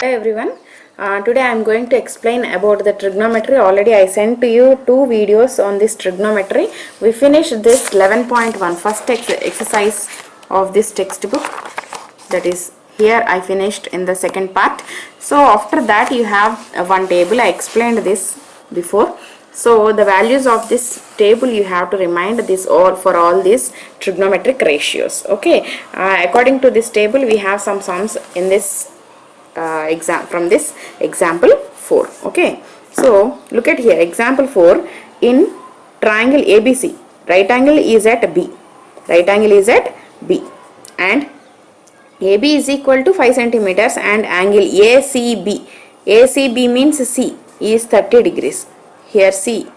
Hi everyone. Today I am going to explain about the trigonometry. Already I sent to you two videos on this trigonometry. We finished this 11.1 first exercise of this textbook. That is here I finished in the second part. So after that you have one table. I explained this before. So the values of this table you have to remind this all for all these trigonometric ratios. Okay. According to this table we have some sums in this from this example 4. Okay, so look at here, example 4. In triangle ABC, right angle is at B, right angle is at B, and AB is equal to 5 centimeters, and angle ACB means C is 30 degrees. Here C,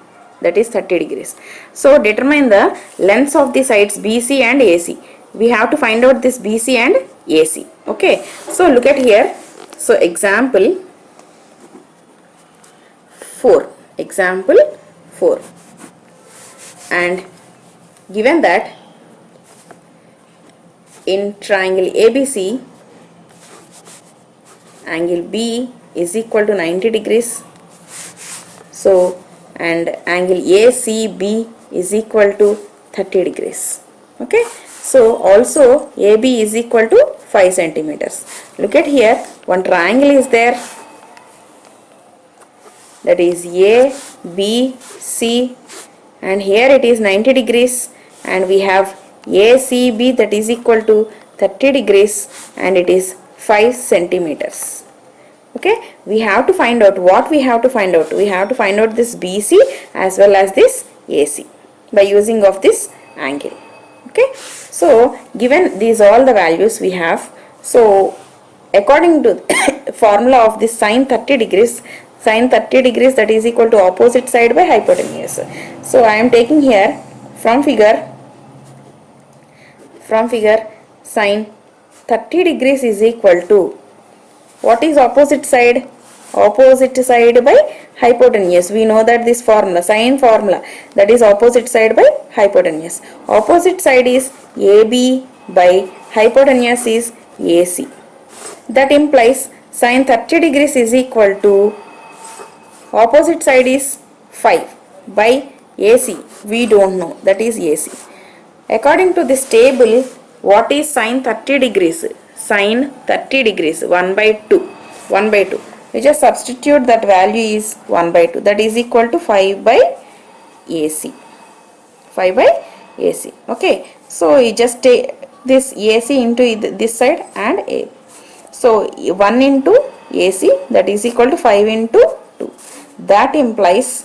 that is 30 degrees. So determine the lengths of the sides BC and AC. We have to find out this BC and AC. Okay, so look at here. So example 4, and given that in triangle ABC, angle B is equal to 90 degrees. So, and angle ACB is equal to 30 degrees. Okay. So, also AB is equal to 5 centimeters. Look at here, one triangle is there, that is A, B, C, and here it is 90 degrees, and we have ACB that is equal to 30 degrees, and it is 5 centimeters. Okay, we have to find out what we have to find out. We have to find out this BC as well as this AC by using of this angle. Okay, so given these all the values we have, so according to formula of this sine 30 degrees, that is equal to opposite side by hypotenuse. So I am taking here from figure sine 30 degrees is equal to, what is opposite side? Opposite side by hypotenuse. We know that this formula, sine formula, that is opposite side by hypotenuse. Opposite side is AB by hypotenuse is AC. That implies sine 30 degrees is equal to, opposite side is 5 by AC. We don't know, that is AC. According to this table, what is sine 30 degrees? Sine 30 degrees 1 by 2. We just substitute that value is 1 by 2, that is equal to 5 by AC. 5 by AC. Okay, so you just take this AC into this side and A. So 1 into AC, that is equal to 5 into 2. That implies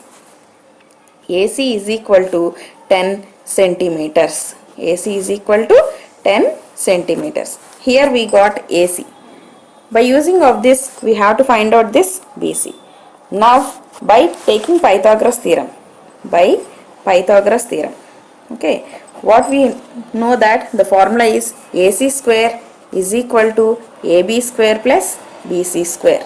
AC is equal to 10 centimeters. AC is equal to 10 centimeters. Here we got AC. By using of this, we have to find out this BC. Now, by taking Pythagoras theorem, okay, what we know that the formula is AC square is equal to AB square plus BC square.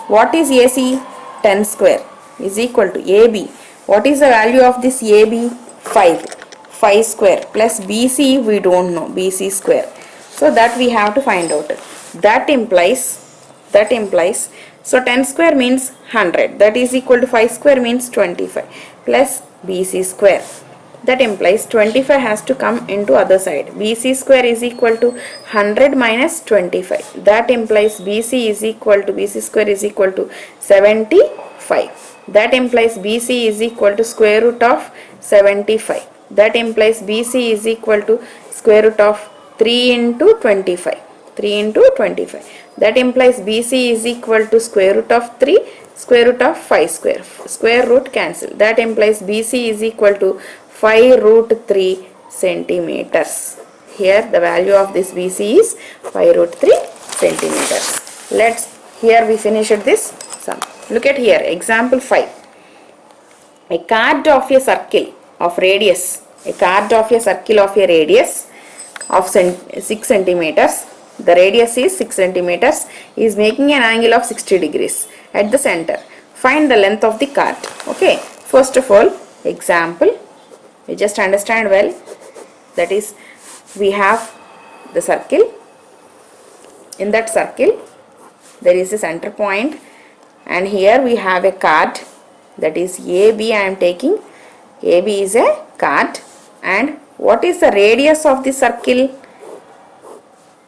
What is AC? 10 square is equal to AB. What is the value of this AB? 5. 5 square plus BC we don't know, BC square. So that we have to find out. That implies, so 10 square means 100. That is equal to 5 square means 25 plus BC square. That implies 25 has to come into other side. BC square is equal to 100 minus 25. That implies BC square is equal to 75. That implies BC is equal to square root of 75. That implies BC is equal to square root of 3 into 25. That implies BC is equal to square root of 3, square root of 5 square. Square root cancel. That implies BC is equal to 5 root 3 centimeters. Here the value of this BC is 5 root 3 centimeters. Here we finished this sum. Look at here, example 5. A chord of a circle of radius, of 6 centimeters, the radius is 6 centimeters, is making an angle of 60 degrees at the center. Find the length of the chord. Okay, first of all, example, we just understand well, that is, we have the circle. In that circle, there is a center point, and here we have a chord, that is AB. I am taking AB is a chord, and what is the radius of the circle?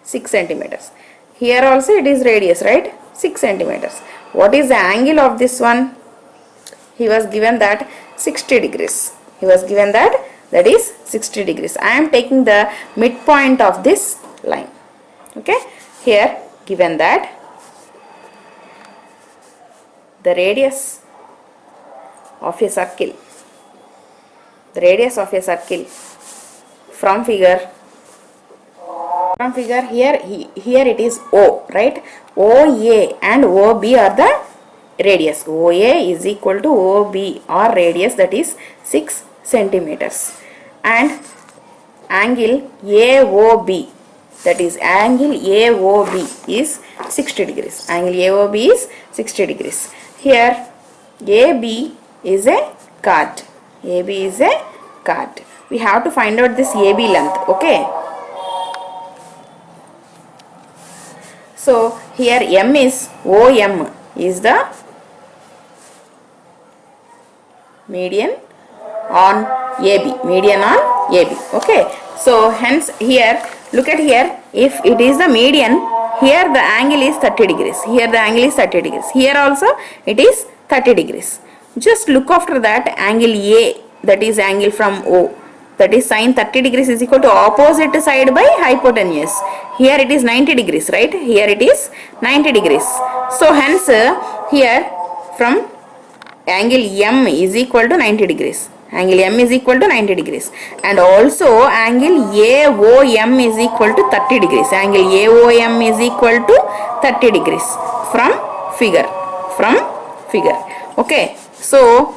6 centimeters. Here also it is radius, right? 6 centimeters. What is the angle of this one? He was given that 60 degrees. He was given that is 60 degrees. I am taking the midpoint of this line. Okay. Here given that the radius of a circle, from figure here it is O, right? OA and OB are the radius. OA is equal to OB or radius, that is 6 centimeters, and angle AOB, that is angle AOB is 60 degrees. Angle AOB is 60 degrees. Here AB is a chord. AB is a chord. We have to find out this AB length. Okay. So here M is OM is the median on AB. Median on AB. Okay. So hence here, look at here, if it is the median, here the angle is 30 degrees. Here the angle is 30 degrees. Here also it is 30 degrees. Just look after that angle A, that is angle from O, that is sine 30 degrees is equal to opposite side by hypotenuse. Here it is 90 degrees, right? Here it is 90 degrees. So hence here from angle M is equal to 90 degrees. Angle M is equal to 90 degrees. And also angle AOM is equal to 30 degrees. Angle AOM is equal to 30 degrees from figure. Okay. So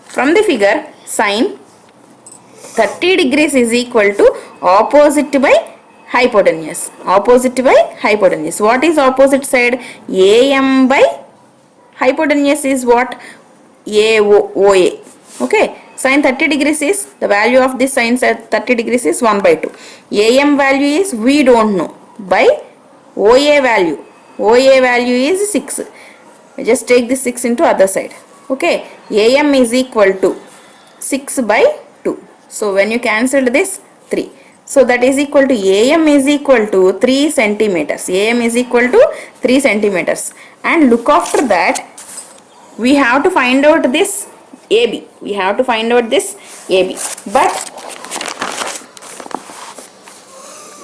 from the figure, sine 30 degrees is equal to opposite by hypotenuse. Opposite by hypotenuse. What is opposite side? AM by hypotenuse is what? OA. Okay. Sine 30 degrees is, the value of this sine 30 degrees is 1 by 2. AM value is, we don't know, by OA value. OA value is 6. Just take this 6 into other side. Okay. AM is equal to 6 by 2. So when you cancel this, 3. So that is equal to AM is equal to 3 centimeters. AM is equal to 3 centimeters. And look after that, we have to find out this AB. We have to find out this AB. But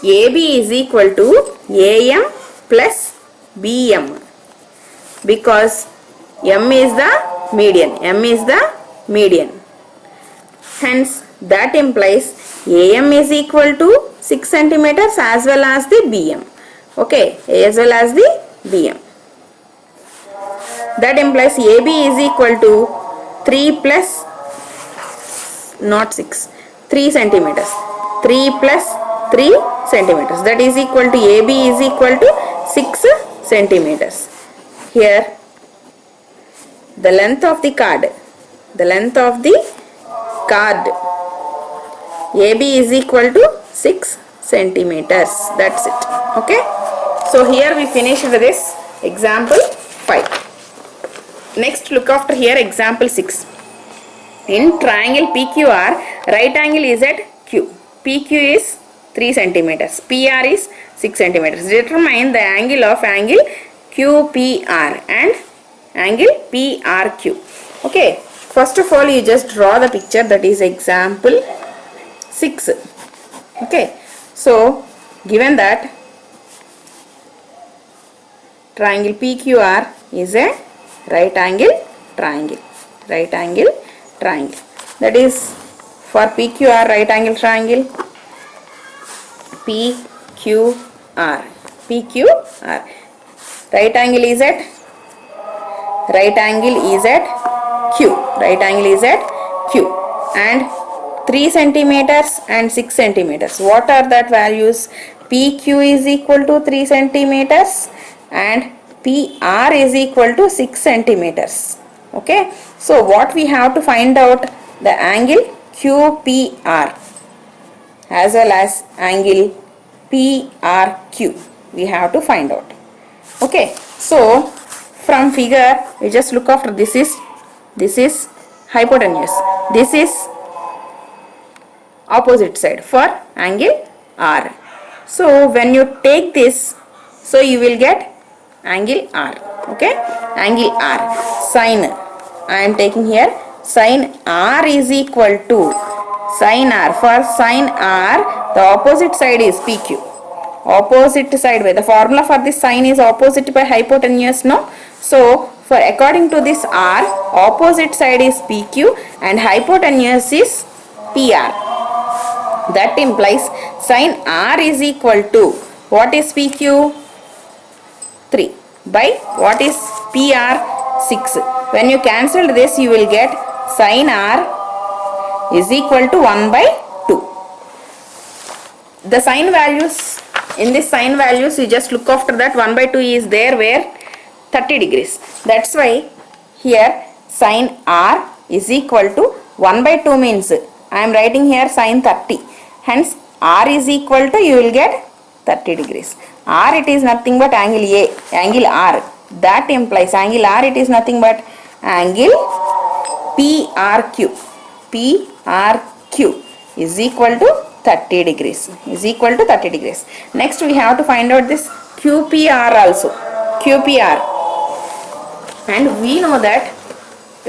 AB is equal to AM plus BM, because M is the median. M is the median. Hence that implies AM is equal to 6 centimeters as well as the BM. Okay, as well as the BM. That implies AB is equal to 3 plus, not 6, 3 centimeters. 3 plus 3 centimeters. That is equal to AB is equal to 6 centimeters. Here the length of the chord, AB is equal to 6 centimeters. That's it. Okay. So here we finished this example 5. Next, look after here example 6. In triangle PQR, right angle is at Q. PQ is 3 centimeters. PR is 6 centimeters. Determine the angle of angle QPR and angle PRQ. Okay. First of all, you just draw the picture, that is example 6. Okay. So, given that triangle PQR is a right angle triangle. That is for PQR, right angle triangle, PQR. Right angle is at Q. And 3 centimeters and 6 centimeters. What are that values? PQ is equal to 3 centimeters and PR is equal to 6 centimeters. Okay. So what we have to find out? The angle QPR as well as angle PRQ. We have to find out. Okay. So from figure you just look after this is hypotenuse, this is opposite side for angle R. So when you take this, so you will get angle R. Okay, angle R. Sine, I am taking here sine R is equal to sine R. For sine R, the opposite side is PQ. Opposite side by the formula for this sine is opposite by hypotenuse, no? So for according to this R, opposite side is PQ and hypotenuse is PR. That implies sine R is equal to, what is PQ? 3 by what is PR? 6. When you cancel this, you will get sine R is equal to 1 by 2. The sine values, in this sine values you just look after that 1 by 2 is there where 30 degrees. That's why here sine R is equal to 1 by 2 means I am writing here sine 30. Hence R is equal to, you will get 30 degrees. R it is nothing but angle A, angle R. That implies angle R it is nothing but angle PRQ. PRQ is equal to 30 degrees. Is equal to 30 degrees. Next we have to find out this QPR also. QPR. And we know that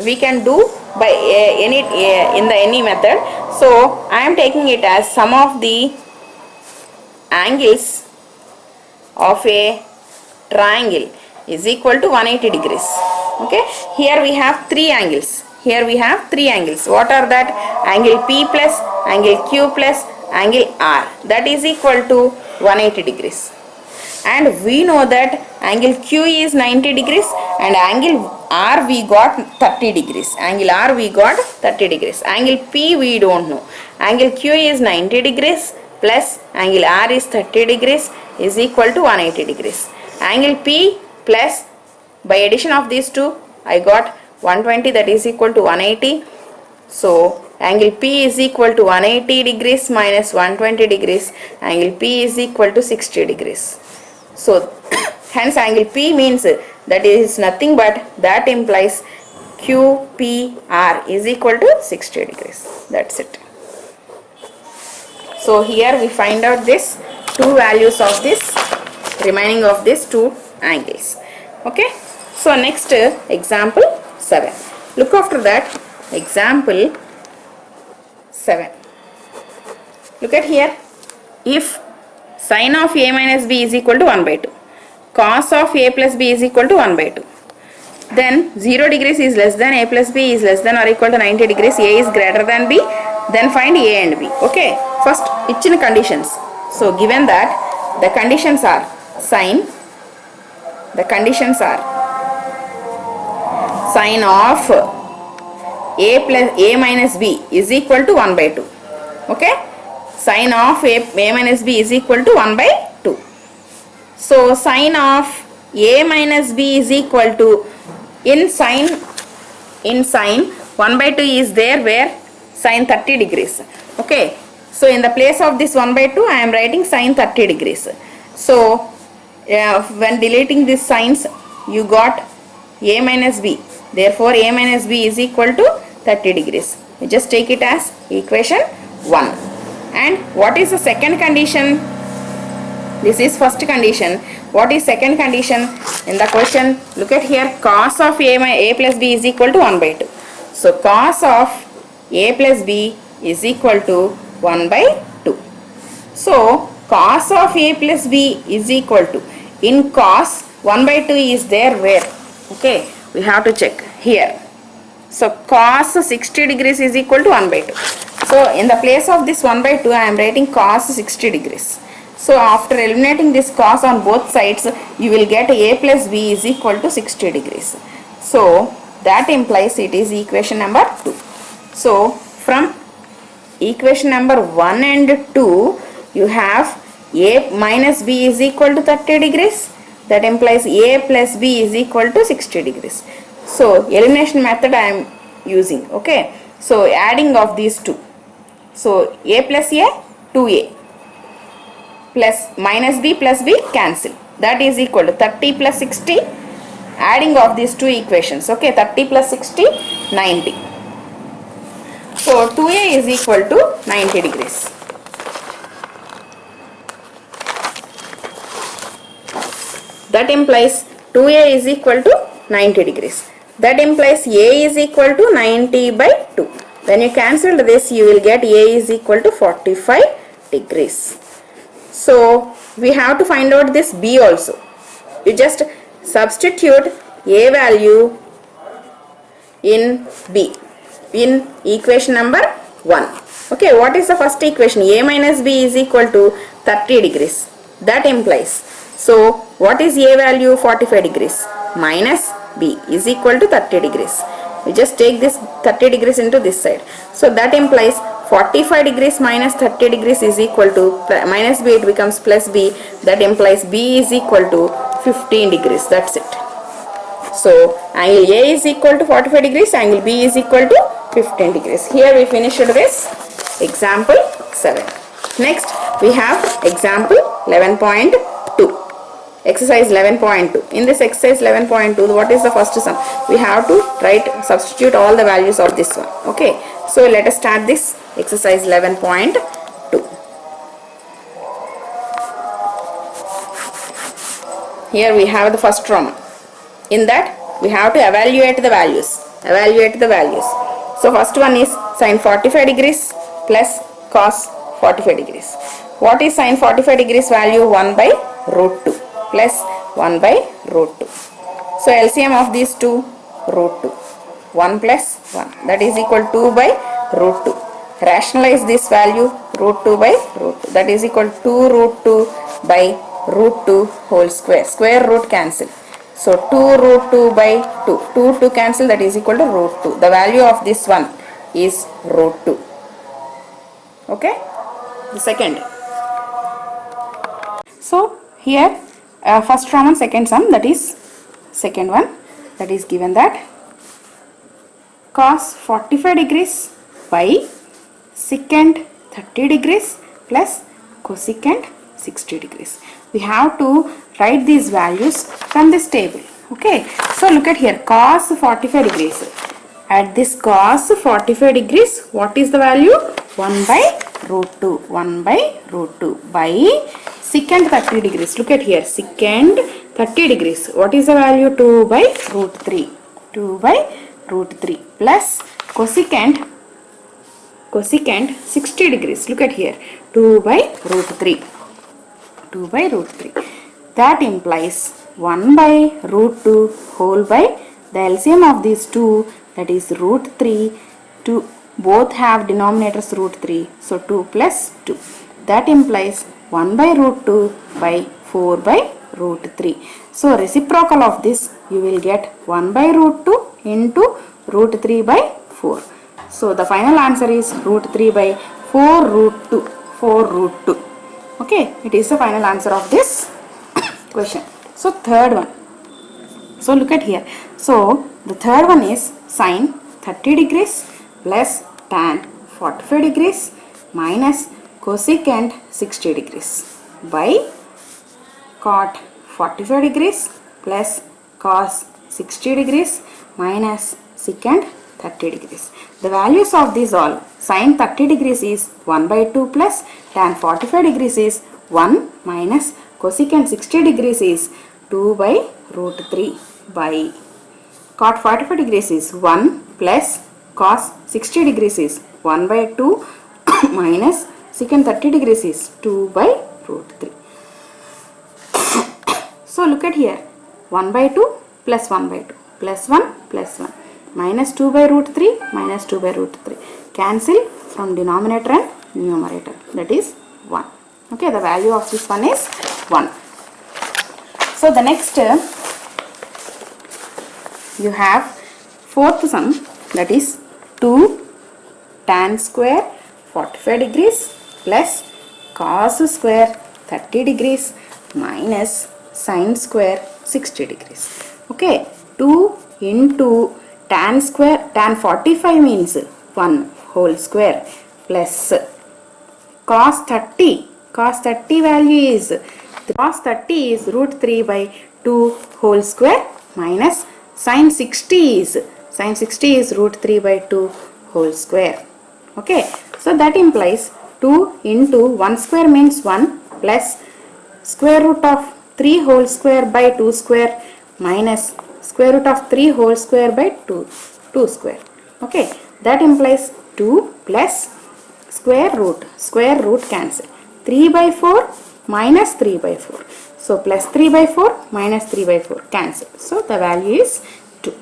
we can do by any method. So I am taking it as sum of the angles of a triangle is equal to 180 degrees. Okay, here we have three angles. Here we have three angles. What are that? Angle P plus, angle Q plus, angle R. That is equal to 180 degrees. And we know that angle Q is 90 degrees and angle R we got 30 degrees. Angle R we got 30 degrees. Angle P we don't know. Angle Q is 90 degrees plus angle R is 30 degrees is equal to 180 degrees. Angle P plus, by addition of these two I got 120, that is equal to 180. So angle P is equal to 180 degrees minus 120 degrees. Angle P is equal to 60 degrees. So hence angle P means that is nothing but, that implies QPR is equal to 60 degrees. That's it. So here we find out this two values of this remaining of these two angles. Okay. So next example 7. Look after that example 7. Look at here. If sine of A minus B is equal to 1 by 2. Cos of A plus B is equal to 1 by 2. Then 0 degrees is less than A plus B is less than or equal to 90 degrees. A is greater than B. Then find A and B. Okay. First, itchin conditions. So given that the conditions are sine. The conditions are sine of A minus B is equal to 1 by 2. Okay. Sine of A minus B is equal to 1 by 2. So sine of A minus B is equal to, in sine 1 by 2 is there where sine 30 degrees. Okay. So in the place of this 1 by 2 I am writing sine 30 degrees. So when deleting these signs you got A minus B. Therefore A minus B is equal to 30 degrees. You just take it as equation 1. And what is the second condition? This is first condition. What is second condition? In the question, look at here, cos of A plus B is equal to 1 by 2. So cos of A plus B is equal to 1 by 2. So cos of A plus B is equal to, in cos 1 by 2 is there where? Okay, we have to check here. So cos 60 degrees is equal to 1 by 2. So in the place of this 1 by 2 I am writing cos 60 degrees. So after eliminating this cos on both sides you will get A plus B is equal to 60 degrees. So that implies it is equation number 2. So from equation number 1 and 2 you have A minus B is equal to 30 degrees. That implies A plus B is equal to 60 degrees. So elimination method I am using. Okay. So adding of these two. So A plus A, 2A plus minus B plus B cancel. that is equal to 30 plus 60, adding of these two equations. Okay, 30 plus 60, 90. So 2a is equal to 90 degrees. That implies 2a is equal to 90 degrees. That implies a is equal to 90 by 2. When you cancel this, you will get a is equal to 45 degrees. So we have to find out this b also. You just substitute a value in b in equation number 1. Okay, what is the first equation? A minus b is equal to 30 degrees. That implies, so what is a value? 45 degrees minus b is equal to 30 degrees. We just take this 30 degrees into this side. So that implies 45 degrees minus 30 degrees is equal to minus b, it becomes plus b. That implies b is equal to 15 degrees. That's it. So angle A is equal to 45 degrees, angle B is equal to 15 degrees. Here we finished with example 7. Next we have example 11.2. Exercise 11.2. In this exercise 11.2, what is the first sum? We have to substitute all the values of this one. Okay. So let us start this exercise 11.2. Here we have the first Roman. In that we have to evaluate the values. So first one is sin 45 degrees plus cos 45 degrees. What is sin 45 degrees value? 1 by root 2 plus 1 by root 2. So LCM of these two, root 2. 1 plus 1, that is equal to 2 by root 2. Rationalize this value, root 2 by root 2, that is equal to 2 root 2 by root 2 whole square. Square root cancel. So 2 root 2 by 2. 2 to cancel, that is equal to root 2. The value of this one is root 2. Okay. The second. So here first Roman, second sum, that is second one, that is given that cos 45 degrees by secant 30 degrees plus cosecant 60 degrees. We have to write these values from this table. Okay. So look at here, cos 45 degrees. At this cos 45 degrees, what is the value? 1 by root 2. 1 by root 2 by secant 30 degrees. Look at here, secant 30 degrees. What is the value? 2 by root 3. 2 by root 3 plus cosecant 60 degrees. Look at here, 2 by root 3. 2 by root 3. That implies 1 by root 2 whole by the LCM of these two, that is root 3. 2 both have denominators root 3. So 2 plus 2. That implies 1 by root 2 by 4 by root 3. So reciprocal of this, you will get 1 by root 2 into root 3 by 4. So the final answer is root 3 by 4 root 2. 4 root 2. Okay, it is the final answer of this question. So third one. So look at here. So the third one is sin 30 degrees plus tan 45 degrees minus cosecant 60 degrees by cot 45 degrees plus cos 60 degrees minus secant 30 degrees. The values of these all, sin 30 degrees is 1 by 2 plus tan 45 degrees is 1 minus cosecant 60 degrees is 2 by root 3 by cot 45 degrees is 1 plus cos 60 degrees is 1 by 2 minus secant 30 degrees is 2 by root 3. So look at here, 1 by 2 plus 1 by 2 plus 1 plus 1 minus 2 by root 3 minus 2 by root 3. Cancel from denominator and numerator, that is 1. Okay, the value of this one is 1. So the next you have fourth sum, that is 2 tan square 45 degrees plus cos square 30 degrees minus sin square 60 degrees. Okay, 2 into tan square, tan 45 means 1 whole square plus cos 30 value is Cos 30 is root 3 by 2 whole square minus sin 60 is root 3 by 2 whole square. Okay, so that implies 2 into 1 square means 1 plus square root of 3 whole square by 2 square minus square root of 3 whole square by 2 square. Okay, that implies 2 plus square root cancel 3 by 4 minus 3 by 4. So plus 3 by 4 minus 3 by 4 cancel. So the value is 2.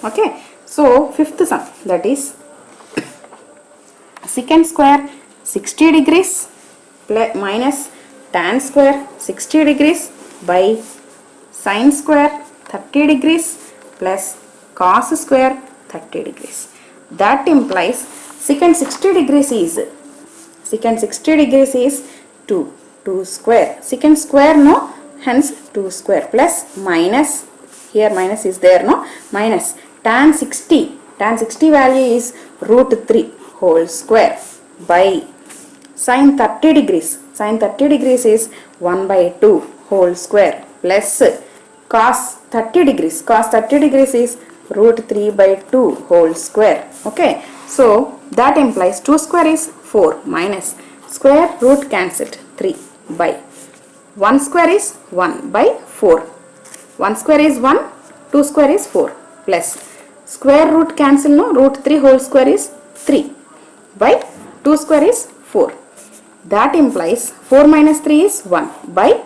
Okay, so fifth sum, that is secant square 60 degrees plus minus tan square 60 degrees by sin square 30 degrees plus cos square 30 degrees. That implies secant 60 degrees is 2 square. Secant square no, hence 2 square plus minus, here minus is there no, minus tan 60 value is root 3 whole square by sin 30 degrees is 1 by 2 whole square plus cos 30 degrees is root 3 by 2 whole square. Okay, so that implies 2 square is 4 minus square root cancelled 3 by 1 square is 1 by 4. 1 square is 1, 2 square is 4 plus square root cancel no, root 3 whole square is 3 by 2 square is 4. That implies 4 minus 3 is 1 by,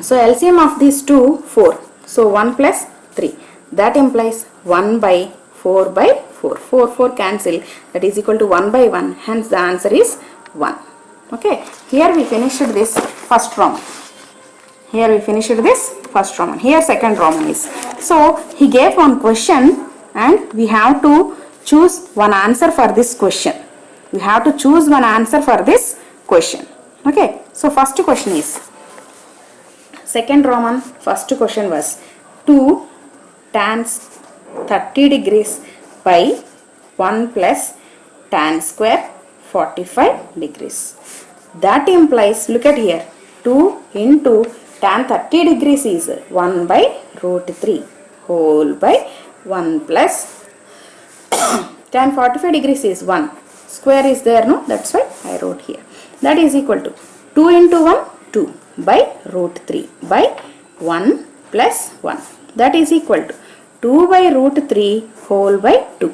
so LCM of these two 4, so 1 plus 3, that implies 1 by 4 by 4 cancel, that is equal to 1 by 1, hence the answer is 1. Okay, here we finished this first Roman. Here second Roman is. So he gave one question and we have to choose one answer for this question. Okay, so first question is, second Roman, first question was 2 tan 30 degrees by 1 plus tan square 45 degrees. That implies, look at here, 2 into tan 30 degrees is 1 by root 3 whole by 1 plus tan 45 degrees is 1. Square is there no, that's why I wrote here. That is equal to 2 into 1, 2 by root 3 by 1 plus 1. That is equal to 2 by root 3 whole by 2.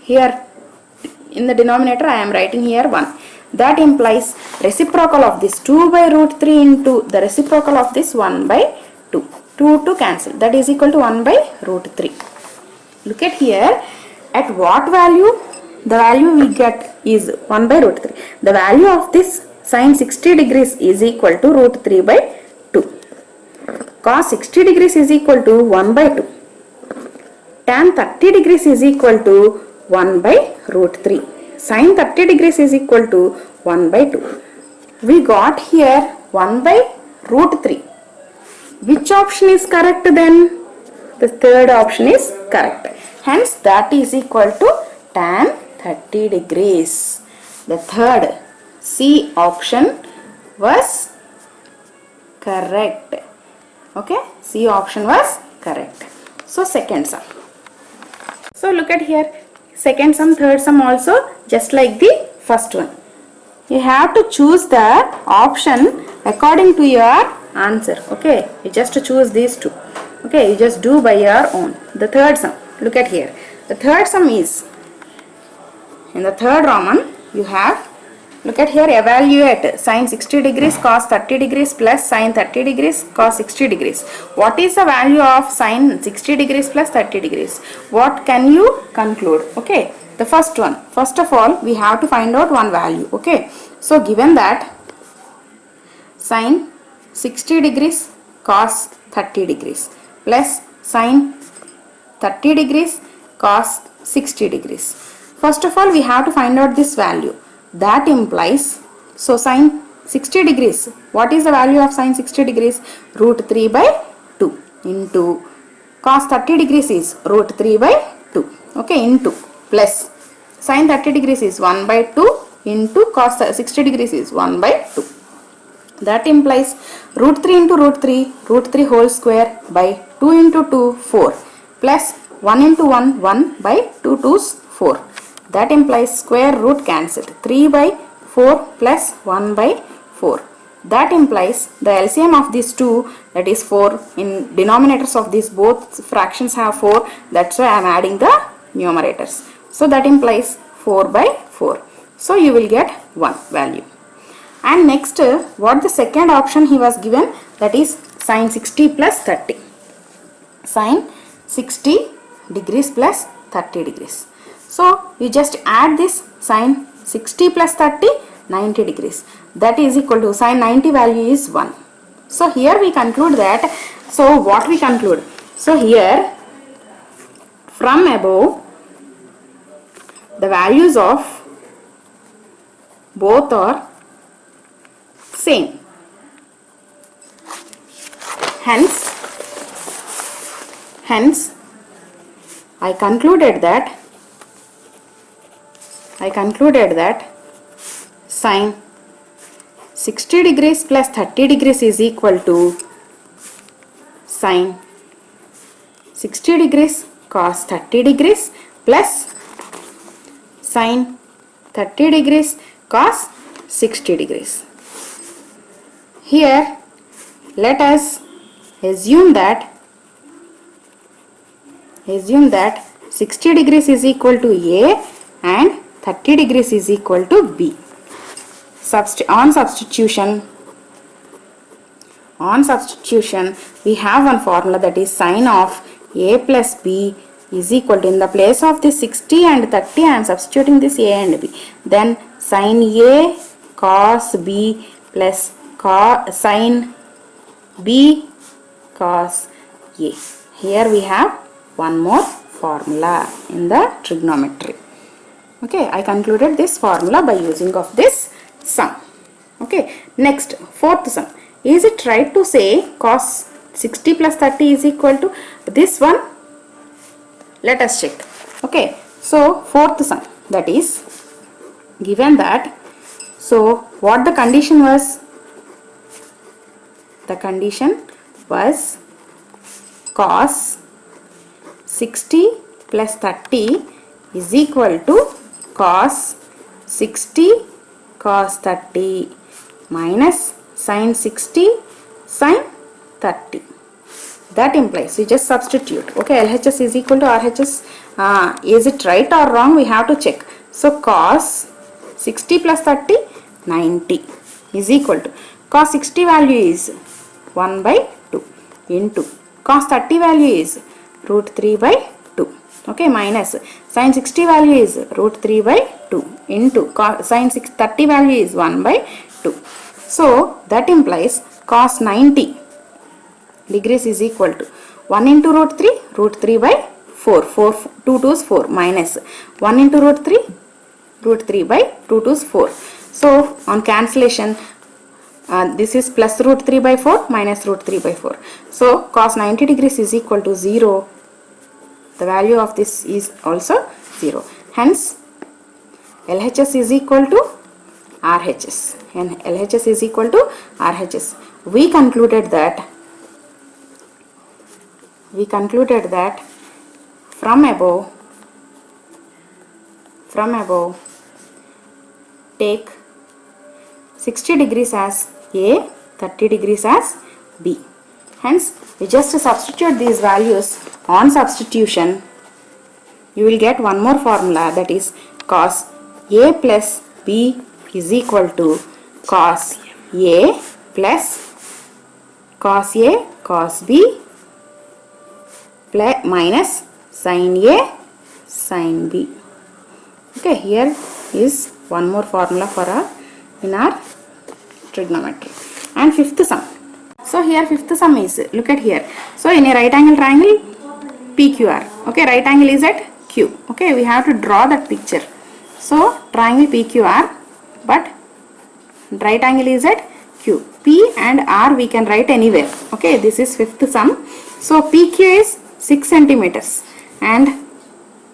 Here in the denominator I am writing here 1. That implies reciprocal of this 2 by root 3 into the reciprocal of this 1 by 2. 2 cancel. That is equal to 1 by root 3. Look at here, at what value? The value we get is 1 by root 3. The value of this sin 60 degrees is equal to root 3 by 2. Cos 60 degrees is equal to 1 by 2. Tan 30 degrees is equal to 1 by root 3. Sin 30 degrees is equal to 1 by 2. We got here 1 by root 3. Which option is correct then? The third option is correct. Hence that is equal to tan 30 degrees. The third C option was correct. Okay, C option was correct. So second sum. So look at here, second sum, third sum also just like the first one. You have to choose the option according to your answer. Okay, you just choose these two. Okay, you just do by your own. The third sum, look at here. The third sum is, in the third Roman, you have, look at here, evaluate sin 60 degrees cos 30 degrees plus sin 30 degrees cos 60 degrees. What is the value of sin 60 degrees plus 30 degrees? What can you conclude? Okay, the first one, first of all, we have to find out one value. Okay, so given that sin 60 degrees cos 30 degrees plus sin 30 degrees cos 60 degrees. First of all, we have to find out this value. That implies, so sin 60 degrees, what is the value of sin 60 degrees? Root 3 by 2 into cos 30 degrees is root 3 by 2. Okay, into plus sin 30 degrees is 1 by 2 into cos 60 degrees is 1 by 2. That implies root 3 into root 3 whole square by 2 into 2, 4 plus 1 into 1, 1 by 2 2's 4. That implies square root cancelled. 3 by 4 plus 1 by 4. That implies the LCM of these two, that is 4, in denominators of these both fractions have 4. That's why I am adding the numerators. So that implies 4 by 4. So you will get 1 value. And next, what the second option he was given, that is sin 60 plus 30. Sin 60 degrees plus 30 degrees. So you just add this sin 60 plus 30, 90 degrees. That is equal to sin 90 value is 1. So here we conclude that. So what we conclude? So here from above the values of both are same. Hence I concluded that sin 60 degrees plus 30 degrees is equal to sin 60 degrees cos 30 degrees plus sin 30 degrees cos 60 degrees. Here let us assume that 60 degrees is equal to A and 30 degrees is equal to B. On substitution we have one formula, that is sin of A plus B is equal to, in the place of this 60 and 30 I am substituting this A and B. Then sin A cos B plus sin B cos A. Here we have one more formula in the trigonometry. Okay, I concluded this formula by using of this sum. Okay, next fourth sum. Is it right to say cos 60 plus 30 is equal to this one? Let us check. Okay, so fourth sum, that is given that, so what the condition was? The condition was cos 60 plus 30 is equal to cos 60 cos 30 minus sin 60 sin 30. That implies, you just substitute. Okay, LHS is equal to RHS. Is it right or wrong? We have to check. So cos 60 plus 30, 90 is equal to, cos 60 value is 1 by 2 into cos 30 value is root 3 by 2. Okay, minus sin 60 value is root 3 by 2 into sin 30 value is 1 by 2. So that implies cos 90 degrees is equal to 1 into root 3 by 4, 2 2's 4 minus 1 into root 3 by 2 2's 4. So on cancellation, this is plus root 3 by 4 minus root 3 by 4. So cos 90 degrees is equal to 0. The value of this is also 0. Hence LHS is equal to RHS, and LHS is equal to RHS. We concluded that from above take 60 degrees as A, 30 degrees as B. Hence we just substitute these values. On substitution you will get one more formula, that is cos A plus B is equal to cos A plus cos A cos B plus minus sin A sin B. Okay, here is one more formula for in our trigonometry. And fifth sum. So here fifth sum is, look at here. So in a right angle triangle PQR, okay, right angle is at Q. Okay, we have to draw that picture. So triangle PQR, but right angle is at Q. P and R we can write anywhere. Okay, this is fifth sum. So PQ is 6 centimeters and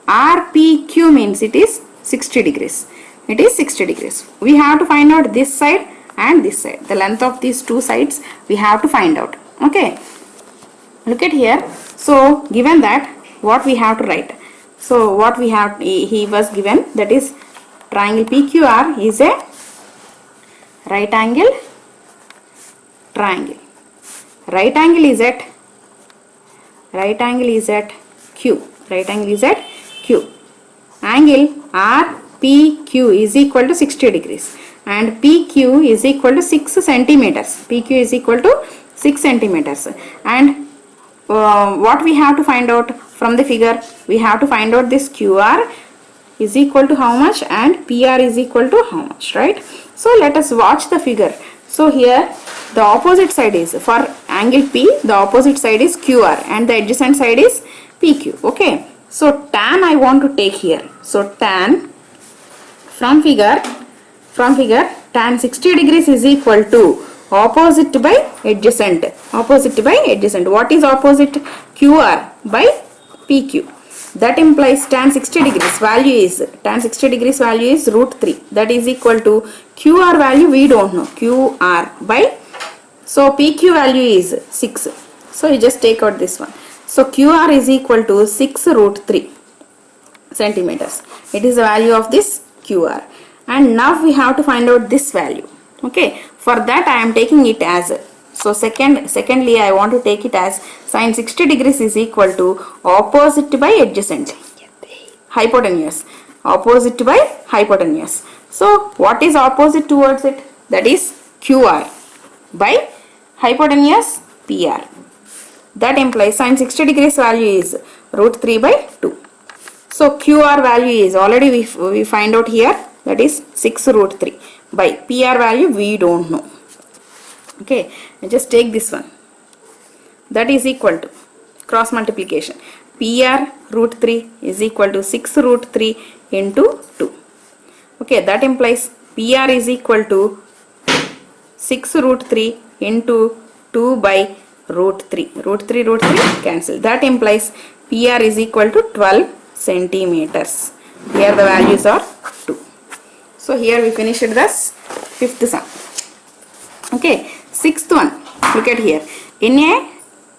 RPQ means it is 60 degrees. It is 60 degrees. We have to find out this side and this side. The length of these two sides we have to find out. Okay, look at here. So given that, what we have to write? So what we have, he was given, that is triangle PQR is a right angle triangle. Right angle is at Q. Right angle is at Q. Angle RPQ is equal to 60 degrees and PQ is equal to 6 centimeters. PQ is equal to 6 centimeters. And what we have to find out from the figure? We have to find out this QR is equal to how much and PR is equal to how much, right? So let us watch the figure. So here the opposite side is, for angle P, the opposite side is QR and the adjacent side is PQ. Okay, so tan I want to take here. So tan from figure tan 60 degrees is equal to opposite by adjacent. Opposite by adjacent. What is opposite? QR by PQ. That implies tan 60 degrees value is, root 3. That is equal to QR value we don't know. QR by, so PQ value is 6. So you just take out this one. So QR is equal to 6 root 3 centimeters. It is the value of this QR. And now we have to find out this value. Okay, for that I am taking it as, so secondly I want to take it as sin 60 degrees is equal to opposite by adjacent, hypotenuse, opposite by hypotenuse. So what is opposite towards it? That is QR by hypotenuse PR. That implies sin 60 degrees value is root 3 by 2. So QR value is already we find out here, that is 6 root 3 by PR value we don't know. Okay, just take this one. That is equal to cross multiplication. PR root 3 is equal to 6 root 3 into 2. Okay, that implies PR is equal to 6 root 3 into 2 by root 3. Root 3 cancel. That implies PR is equal to 12 centimeters. Here the values are 2. So here we finished this fifth sum. Okay, sixth one. Look at here. In a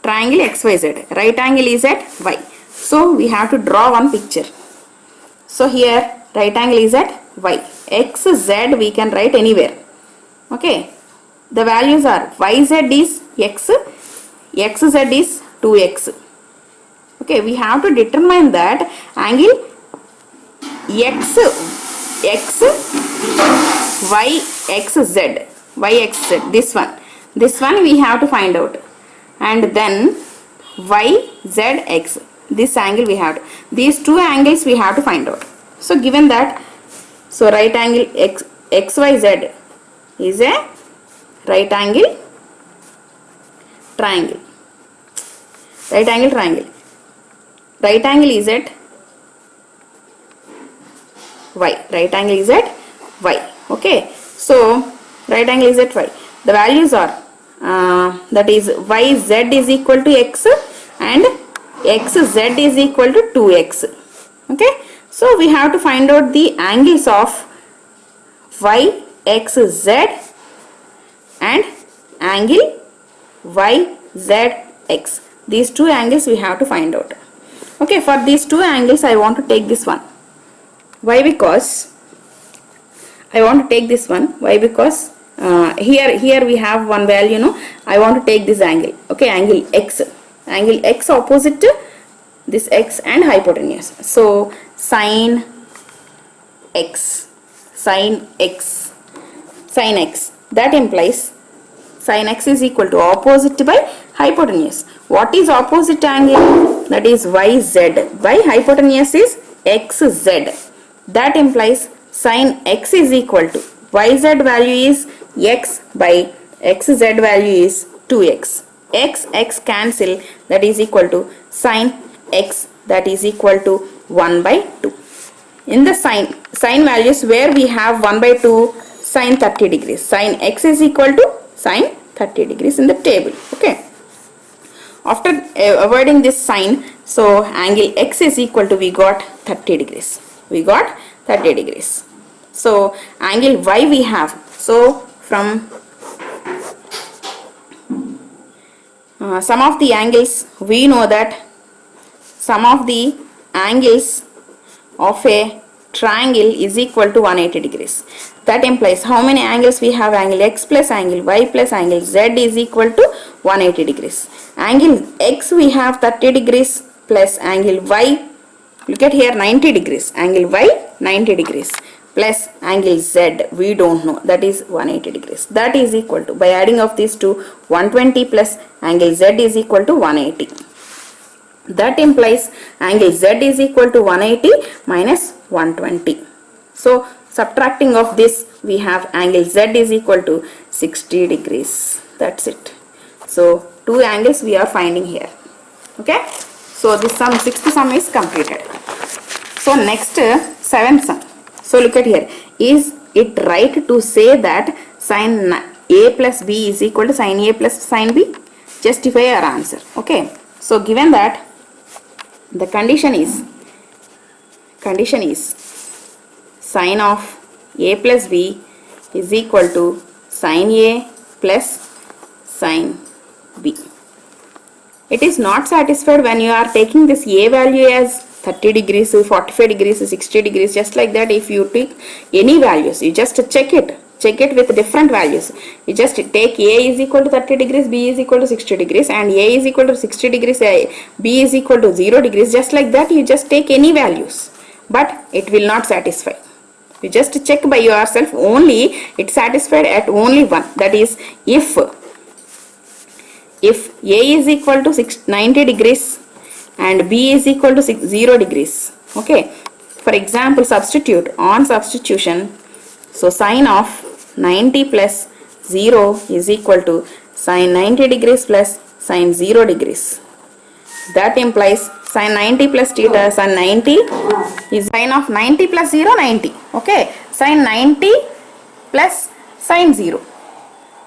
triangle XYZ, right angle is at Y. So we have to draw one picture. So here right angle is at Y. X, Z we can write anywhere. Okay. The values are YZ is X, XZ is 2X. Okay, we have to determine that angle YXZ, this one we have to find out, and then YZX, this angle we have to, these two angles we have to find out. So given that, so right angle XYZ is a right angle triangle. Right angle is at Y. Right angle is at Y. Okay. So right angle is at Y. The values are that is YZ is equal to X and XZ is equal to 2X. Okay. So we have to find out the angles of YXZ and angle YZX. These two angles we have to find out. Okay, for these two angles I want to take this one. Why? Because I want to take this one. Why? Because here we have one value, no? I want to take this angle. Okay, angle X. Angle X opposite to this X and hypotenuse. So sin X. That implies sin X is equal to opposite by hypotenuse. What is opposite angle? That is YZ by hypotenuse is XZ. That implies sin X is equal to YZ value is X by XZ value is 2X. X cancel, that is equal to sin X, that is equal to 1 by 2. In the sin values where we have 1 by 2, sin 30 degrees. Sin X is equal to sin 30 degrees in the table. Okay. After avoiding this sign, so angle X is equal to, we got 30 degrees. So angle Y we have. So from sum of the angles, we know that sum of the angles of a triangle is equal to 180 degrees. That implies how many angles we have? Angle x plus angle y plus angle z is equal to 180 degrees. Angle x we have 30 degrees plus angle y, look at here, 90 degrees. Angle y 90 degrees plus angle z we don't know, that is 180 degrees. That is equal to, by adding of these two, 120 plus angle z is equal to 180. That implies angle z is equal to 180 minus 120. So subtracting of this, we have angle z is equal to 60 degrees. That's it. So two angles we are finding here. Okay. So this sum, sixth sum is completed. So next seventh sum. So look at here. Is it right to say that sin a plus b is equal to sin a plus sin b? Justify your answer. Okay. So given that the condition is sin of a plus b is equal to sin a plus sin b. It is not satisfied when you are taking this a value as 30 degrees, 45 degrees, 60 degrees, just like that. If you take any values, you just check it with different values. You just take a is equal to 30 degrees, b is equal to 60 degrees, and a is equal to 60 degrees, b is equal to 0 degrees, just like that. You just take any values, but it will not satisfy. You just check by yourself, only it satisfied at only one, that is if a is equal to 90 degrees and b is equal to 0 degrees. Okay, for example, substitution, so sin of 90 plus 0 is equal to sin 90 degrees plus sin 0 degrees. That implies sin 90 plus theta, sin 90 is sin of 90 plus 0, 90. Okay, sin 90 plus sin 0.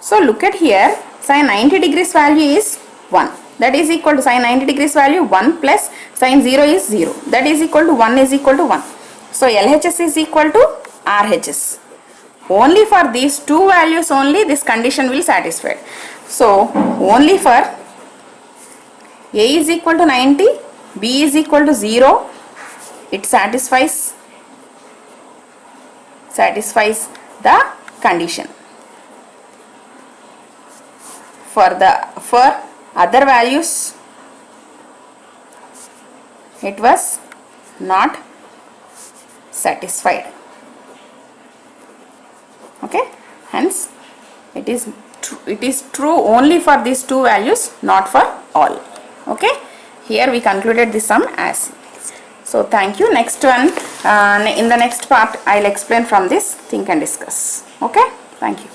So look at here, sin 90 degrees value is 1. That is equal to sin 90 degrees value 1 plus sin 0 is 0. That is equal to 1 is equal to 1. So LHS is equal to RHS. Only for these two values only this condition will satisfy. So only for a is equal to 90, b is equal to 0, it satisfies the condition. For other values it was not satisfied. Okay, hence it is true only for these two values, not for all. Okay, here we concluded the sum as. So thank you. Next one, in the next part I'll explain from this think and discuss. Okay, thank you.